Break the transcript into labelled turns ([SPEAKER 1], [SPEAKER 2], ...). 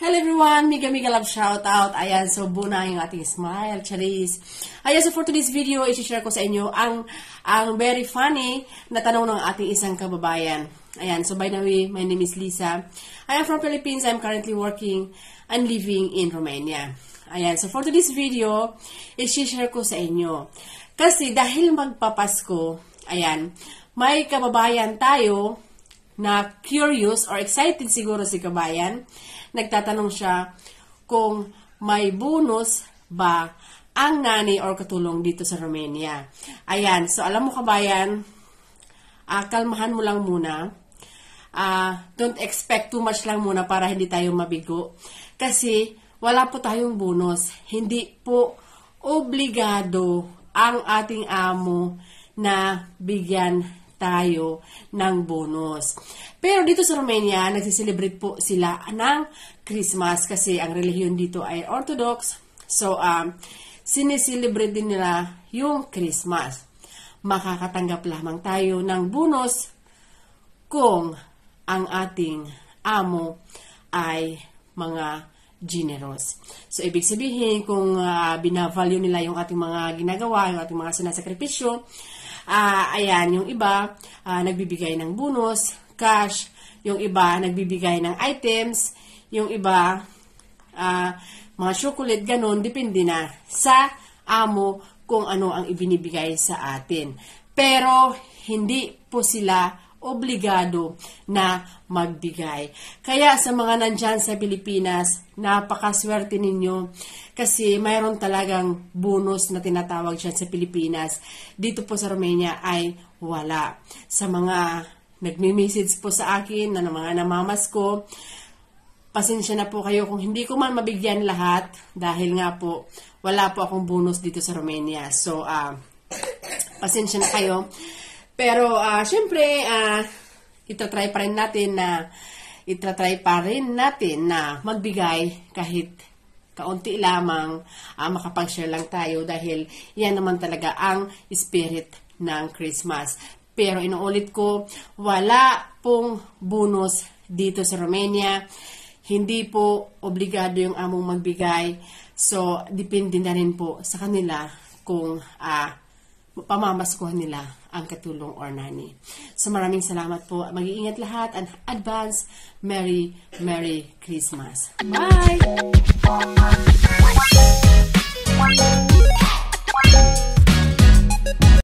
[SPEAKER 1] Hello everyone, Miga love shout out. Ayan, so buna yung ating smile, charis. Ayan, so for today's video, i-share ko sa inyo ang very funny na tanong ng ating isang kababayan. Ayan, so by the way, my name is Lisa. I am from Philippines. I'm currently working and living in Romania. Ayan, so for today's video, i-share ko sa inyo. Kasi dahil magpapasko, ayan, may kababayan tayo na curious or excited siguro si kabayan. Nagtatanong siya kung may bonus ba ang nani or katulong dito sa Romania. Ayan, so alam mo kabayan, kalmahan mo lang muna. Don't expect too much lang muna para hindi tayo mabigo. Kasi wala po tayong bonus. Hindi po obligado ang ating amo na bigyan tayo ng bonus. Pero dito sa Romania, nagsiselebrate po sila ng Christmas kasi ang relihiyon dito ay Orthodox. So, sineselebrate din nila yung Christmas. Makakatanggap lamang tayo ng bonus kung ang ating amo ay mga generous. So, ibig sabihin, kung binavalue nila yung ating mga ginagawa, yung ating mga sinasakripisyo, ayan, yung iba, nagbibigay ng bonus, cash, yung iba, nagbibigay ng items, yung iba, mga chocolate, ganun, depende na sa amo kung ano ang ibinibigay sa atin. Pero, hindi po sila obligado na magbigay. Kaya sa mga nandyan sa Pilipinas, napakaswerte ninyo kasi mayroon talagang bonus na tinatawag dyan sa Pilipinas. Dito po sa Romania ay wala. Sa mga nagme-message po sa akin na mga namamas ko, pasensya na po kayo kung hindi ko man mabigyan lahat dahil nga po wala po akong bonus dito sa Romania. So, pasensya na kayo. Pero, syempre, itatry pa rin natin na magbigay kahit kaunti lamang, makapag-share lang tayo dahil yan naman talaga ang spirit ng Christmas. Pero inuulit ko, wala pong bonus dito sa Romania. Hindi po obligado yung among magbigay. So, depende na rin po sa kanila kung pamamaskuhan nila ang katulong or nani. So maraming salamat po. Mag-iingat lahat and advance Merry Christmas. Bye!